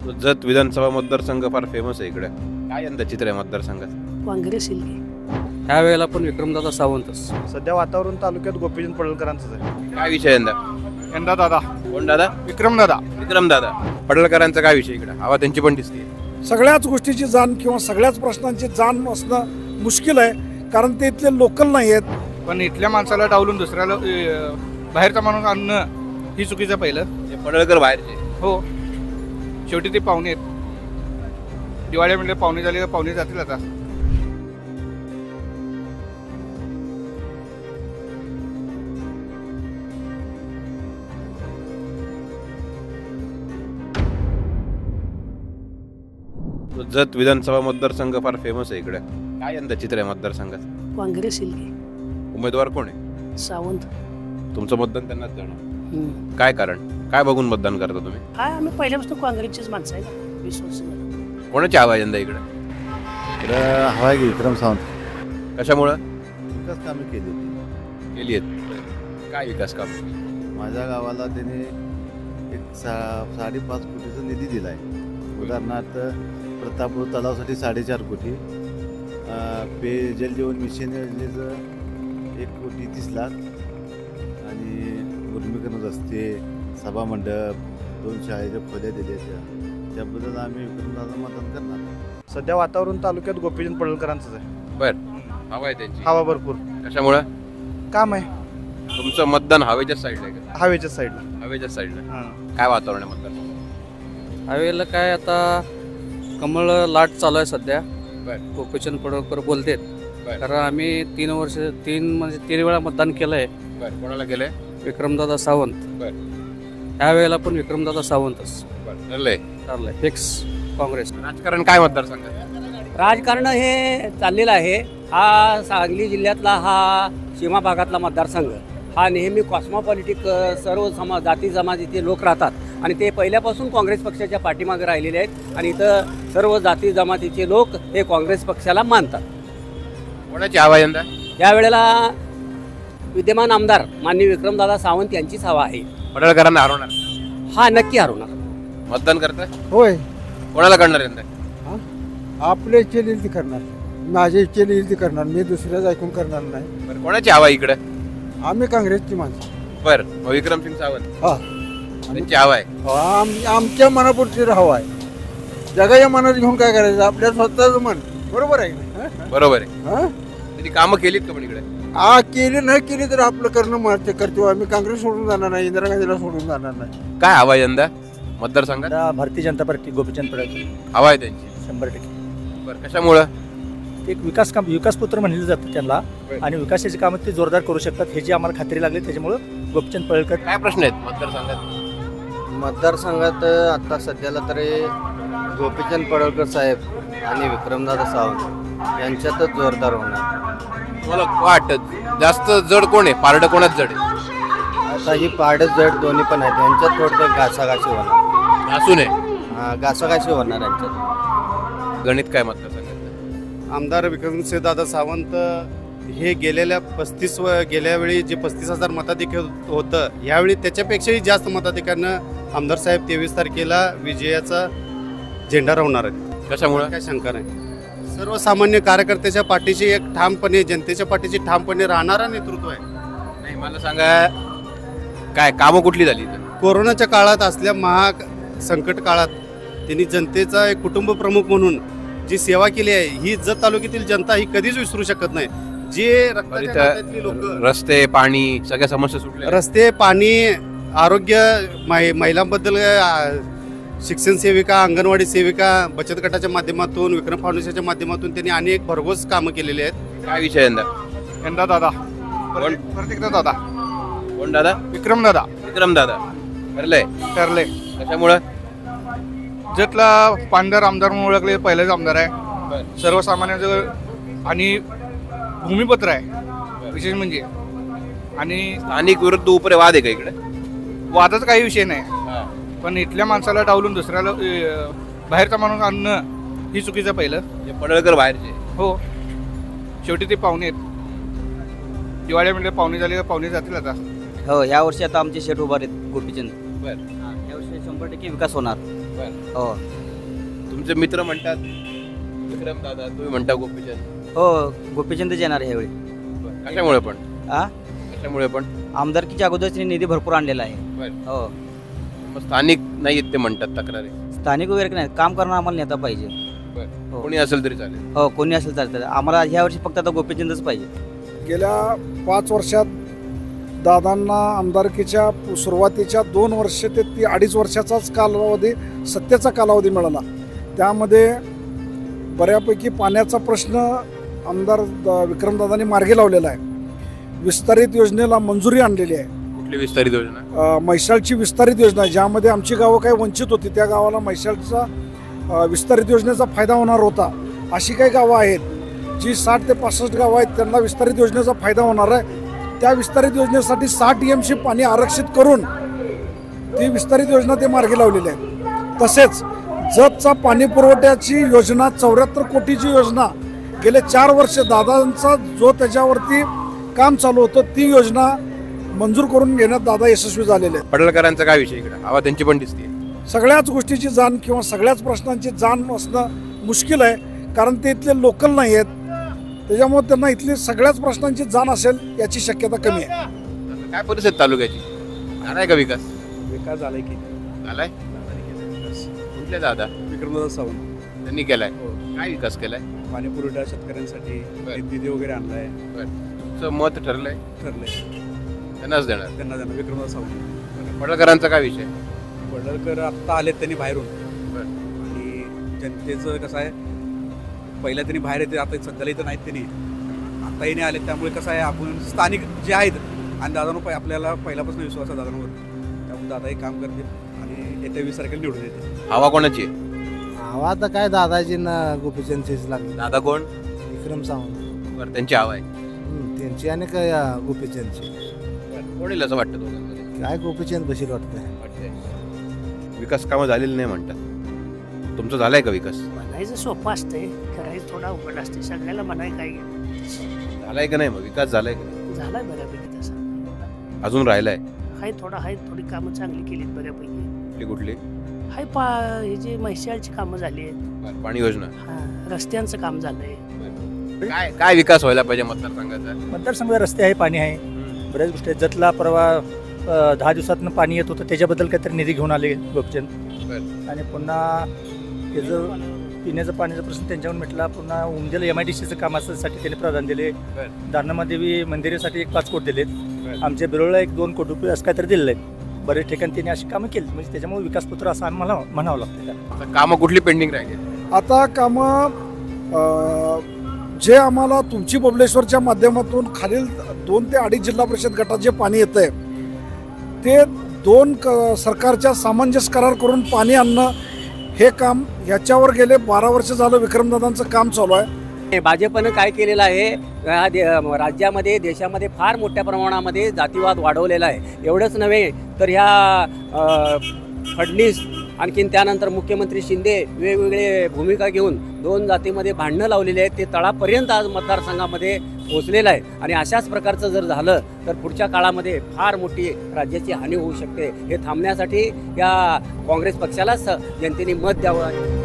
तो जत विधानसभा मतदारसंघ फार फेमस आहे इकडे. काय यंदा चित्र आहे मतदारसंघात? काँग्रेस येईल. ह्या वेळेला पण विक्रमदादा सावंतच. सध्या वातावरण तालुक्यात गोपीचंद पडळकरांचंच आहे. काय विषय यंदा? यंदा दादा कोण दादा? विक्रमदादा. विक्रमदादा पडळकरांचा काय विषय इकडे? हवा त्यांची पण दिसते. सगळ्याच गोष्टीची जाण किंवा सगळ्याच प्रश्नांची जाण असणं मुश्किल आहे, कारण ते इथले लोकल नाही आहेत. पण इथल्या माणसाला डावलून दुसऱ्याला बाहेरचा माणूस आणणं ही चुकीचं पहिलं. हे पडळकर बाहेरचे. हो, शेवटी ते पाहुणे आहेत. दिवाळी म्हणजे पाहुणे झाले का पाहुणे जातील आता. तो जत विधानसभा मतदारसंघ फार फेमस आहे इकडे. काय यंदा चित्र आहे मतदारसंघात? काँग्रेस येईल. उमेदवार कोण आहे? सावंत. तुमचं मतदान त्यांनाच जाणार. काय कारण? काय बघून मतदान करता तुम्ही? काय आम्ही पहिल्यापासून काँग्रेसचीच माणसं आहे ना, 20 वर्ष झालं. कोणाची हवा आहे यंदा इकडे? हवा आहे की विक्रम सावंत. कशामुळं? विकास कामे केली आहेत. काय विकास काम? माझ्या गावाला त्याने एक 5.5 कोटीचा निधी दिला आहे. उदाहरणार्थ प्रतापपूर तलावासाठी 4.5 कोटी, जल जीवन मिशन योजनेचं 1,30 लाख आणि मुर्मीकरण रस्ते, सभामंडप, 2 शाळेच्या खोल्या दिल्या. त्याबद्दल आम्ही विक्रमदादा मतदान करणार. सध्या वातावरण तालुक्यात गोपीचंद पडळकरांचंच आहे. बर, हवा आहे त्यांची. हवा भरपूर. कशामुळं? काम आहे. तुमचं मतदान हवेच्या साईडला आहे का? हवेच्या साईडला. हवेच्या साईडला. काय वातावरण आहे मतदान? ह्या वेळेला काय आता कमळ लाट चालू आहे सध्या. गोपीचंद पडळकर बोलतेत. कारण आम्ही 3 वेळा मतदान केलं आहे. कोणाला केलंय? विक्रमदादा सावंत. ह्या वेळेला पण विक्रमदादा सावंतच. ठरलंय फिक्स काँग्रेस. राजकारण काय मतदारसंघात? राजकारण हे चाललेलं आहे. हा सांगली जिल्ह्यातला हा सीमा भागातला मतदारसंघ हा नेहमी कॉस्मोपॉलिटिक सर्व जाती जमातीचे लोक राहतात आणि ते पहिल्यापासून काँग्रेस पक्षाच्या पाठीमागे राहिलेले आहेत आणि इथं सर्व जाती जमातीचे लोक हे काँग्रेस पक्षाला मानतात. कोणाची हवा यंदा? यावेळेला विद्यमान आमदार माननीय विक्रमदादा सावंत यांचीच हवा आहे. पडळकरांना हरवणार? हा नक्की हरवणार. मतदान करताय? होय, कोणाला करणार यंदा? आपल्या इच्छेने येईल ती करणार, माझ्या इच्छेने येईल ती करणार. मी दुसऱ्याच ऐकून करणार नाही. कोणाची हवा इकडे? आम्ही काँग्रेसची माणसं. बर, विक्रमसिंग सावंत हा, त्यांची हवा आहे. आमच्या मनापुरती हवा आहे. जगाच्या मनात घेऊन काय करायचं? आपल्या स्वतःच मन. बरोबर आहे ना? बरोबर आहे. त्यांनी कामं केलीत का पण इकडे? केली नाही केली तर आपलं करणं करतो. आम्ही काँग्रेस सोडून जाणार नाही, इंदिरा गांधीला सोडून जाणार नाही. काय हवा यंदा मतदारसंघात? भारतीय जनता पार्टी गोपीचंद पडळकर हवा आहे त्यांची 100%. बरं, कशामुळं? एक विकास पुत्र म्हणलं जातं त्यांना आणि विकासाची कामं ते जोरदार करू शकतात ह्याची आम्हाला खात्री लागली. त्याच्यामुळं गोपीचंद पडळकर. काय प्रश्न आहेत मतदारसंघात? मतदारसंघात आता सध्याला तरी गोपीचंद पडळकर साहेब आणि विक्रमदादा सावंत यांच्यातच जोरदार होणार. तुम्हाला वाटत जास्त जड कोण आहे? पारडं कोणाच जड आहे? आता ही पारडं जड दोन्ही पण आहेत. यांच्यात थोडं घासाघाशी होणार. असू नये. घासाघाशी होणार यांच्यात. गणित काय मतदारसंघात? आमदार विक्रमसिंहदादा सावंत हे गेल्या वेळी जे 35,000 मताधिक्य होतं, यावेळी त्याच्यापेक्षाही जास्त मताधिक्यानं आमदार साहेब 23 तारखेला विजयाचा झेंडा रोवणार आहेत. कशामुळे? काय शंका नाही. सर्वसामान्य कार्यकर्त्याच्या पाठीशी एक ठामपणे, जनतेच्या पाठीशी ठामपणे राहणारा नेतृत्व आहे. नाही, मला सांगा काय कामं कुठली झाली? कोरोनाच्या काळात असल्या संकट काळात त्यांनी जनतेचा एक कुटुंब प्रमुख म्हणून जी सेवा केली आहे, ही जत तालुक्यातील जनता ही कधीच विसरू शकत नाही. जे लोक रस्ते, पाणी, सगळ्या समस्या सुटल्या. रस्ते, पाणी, आरोग्य, महिलांबद्दल शिक्षण सेविका, अंगणवाडी सेविका, बचत गटाच्या माध्यमातून, विक्रम फाउंडेशनच्या माध्यमातून त्यांनी अनेक भरघोस कामं केलेली आहेत. काय विषय यंदा? यंदा दादा कोण? दादा. कोण दादा? विक्रमदादा. विक्रमदादा. ठरले. कशामुळं? जतला पांढर आमदार म्हणून ओळखले पहिलेच आमदार आहे. सर्वसामान्यांचं आणि भूमिपत्र आहे विशेष म्हणजे. आणि स्थानिक विरुद्ध उपरे वाद आहे का इकडे? वादाचा काही विषय नाही, पण इथल्या माणसाला डावलून दुसऱ्याला बाहेरचा माणूस आणणं ही चुकीचं पहिलं. पडळकर बाहेरचे. हो, शेवटी ते पाहुणे आहेत. दिवाळी म्हणजे पाहुणे झाले का पाहुणे जातील आता. हो, यावर्षी आता आमचे शेठ उभार आहेत गोपीचंद. यावर्षी 100% विकास होणार. हो तुमचे मित्र म्हणतात विक्रम दादा, तुम्ही म्हणता गोपीचंद. हो गोपीचंदच येणार आहे यावेळी. कशामुळे पण? आ कशामुळे पण? आमदारकीच्या अगोदरच त्यांनी निधी भरपूर आणलेला आहे. हो मग स्थानिक नाही आहेत ते म्हणतात तक्रारी. स्थानिक वगैरे नाही, काम करणं आम्हाला नेता पाहिजे. हो. कोणी असेल तरी चालेल. हो कोणी असेल चालतं. आम्हाला ह्या वर्षी फक्त आता गोपीचंदच पाहिजे. गेल्या 5 वर्षात दादांना आमदारकीच्या सुरुवातीच्या 2 वर्ष ते 2.5 वर्षाचाच कालावधी, सत्तेचा कालावधी मिळाला. त्यामध्ये बऱ्यापैकी पाण्याचा प्रश्न आमदार विक्रमदादांनी मार्गी लावलेला आहे. विस्तारित योजनेला मंजुरी आणलेली आहे. कुठली विस्तारित योजना? म्हैसाळची विस्तारित योजना आहे, ज्यामध्ये आमची गावं काही वंचित होती, त्या गावाला म्हैसाळचा विस्तारित योजनेचा फायदा होणार होता. अशी काही गावं आहेत जी 60 ते 65 गावं आहेत, त्यांना विस्तारित योजनेचा फायदा होणार आहे. त्या विस्तारित योजनेसाठी 60 TMC पाणी आरक्षित करून ती विस्तारित योजना ते मार्गी लावलेली आहे. तसेच जतचा पाणी पुरवठ्याची योजना 74 कोटीची योजना गेले 4 वर्ष दादांचा जो त्याच्यावरती काम चालू होतं, ती योजना मंजूर करून घेण्यात दादा यशस्वी झालेले आहेत. पडळकरांचा काय विषय इकडे? हवा त्यांची पण दिसते. सगळ्याच गोष्टीची जाण किंवा सगळ्याच प्रश्नांची जाण असणं मुश्किल आहे, कारण ते इथले लोकल नाही आहेत. त्याच्यामुळे त्यांना इथली सगळ्याच प्रश्नांची जाण असेल याची शक्यता कमी आहे. काय परिस्थिती तालुक्याची? झालाय का विकास? विकास झालाय की झालाय. कुठले दादा? विक्रमदादा सावंत त्यांनी केलाय. काय विकास केलाय? पाणी पुरवठा शेतकऱ्यांसाठी निधी वगैरे आणलाय. तुमचं मत ठरलंय? ठरलंय त्यांनाच देणार. त्यांना जाणार विक्रमदादा सावंत. पडळकरांचा काय विषय? पडळकर आत्ता आलेत त्यांनी बाहेरून. आणि जनतेचं कसं आहे, पहिल्या त्यांनी बाहेर येते, आता सध्याला इथं नाहीत त्यांनी, आता येणे आले. त्यामुळे कसं आहे, आपण स्थानिक जे आहेत आणि दादांवर आपल्याला पहिल्यापासून विश्वास आहे दादांवर, त्यामुळे दादा हे काम करतील आणि येत्या 20 तारखेला निवडून येते. हवा कोणाची? हवा तर काय दादाची ना गोपीचंदचीच लागली. दादा कोण? विक्रम सावंत. बरं, त्यांची हवा आहे. त्यांची आणि काय गोपीचंदची. कोण येईल असं वाटतं दोघांमध्ये? काय गोपीचंद बशील वाटतंय. विकास कामं झालेली नाही म्हणतात. तुमचं झालंय का विकास? म्हणायचं सोपं असतंय, करायचं थोडा अवघड असते. सगळ्याला म्हणाय काय झालाय का नाही? मग विकास झालाय का नाही? झालाय बऱ्यापैकी. तसं अजून राहिलाय? थोडी कामं चांगली केलीत बऱ्यापैकी. कुठली? हे जे म्हैसाळची कामं झाली आहेत, पाणी योजना, रस्त्यांचं काम झालंय. काय काय विकास व्हायला पाहिजे मतदारसंघाचा? मतदारसंघात रस्ते आहे, पाणी आहे, बऱ्याच गोष्टी आहेत. जतला परवा 10 दिवसातनं पाणी येत होतं, त्याच्याबद्दल काहीतरी निधी घेऊन आले गोपीचंद. आणि पुन्हा त्याचं पिण्याचं पाण्याचा प्रश्न त्यांच्यावर मिटला. पुन्हा उमदेला MIDCचं काम असण्यासाठी त्यांनी प्राधान्य दिले. दानमादेवी मंदिरासाठी 5 कोटी दिलेत. आमच्या बिरोळला 1-2 कोटी रुपये असं काहीतरी दिलेले आहेत. बरेच ठिकाणी त्यांनी अशी कामं केली, म्हणजे त्याच्यामुळे विकासपत्र असं आम्हाला म्हणावं लागतं. कामं कुठली पेंडिंग राहिली? आता कामं जे आम्हाला तुमची बबलेश्वरच्या माध्यमातून खालील 2 ते 2.5 जिल्हा परिषद गटात जे पाणी येतं आहे, ते 2 सरकारच्या सामंजस्य करार करून पाणी आणणं, हे काम ह्याच्यावर गेले 12 वर्ष झालं विक्रमदादांचं काम चालू आहे. भाजपनं काय केलेलं आहे, राज्यामध्ये देशामध्ये फार मोठ्या प्रमाणामध्ये जातीवाद वाढवलेला आहे. एवढंच नव्हे तर ह्या फडणवीस आणखीन त्यानंतर मुख्यमंत्री शिंदे वेगवेगळे भूमिका घेऊन 2 जातीमध्ये भांडणं लावलेली आहेत. ते तळापर्यंत आज मतदारसंघामध्ये पोहोचलेलं आहे. आणि अशाच प्रकारचं जर झालं तर पुढच्या काळामध्ये फार मोठी राज्याची हानी होऊ शकते. हे थांबण्यासाठी या काँग्रेस पक्षालाच जनतेने मत द्यावं.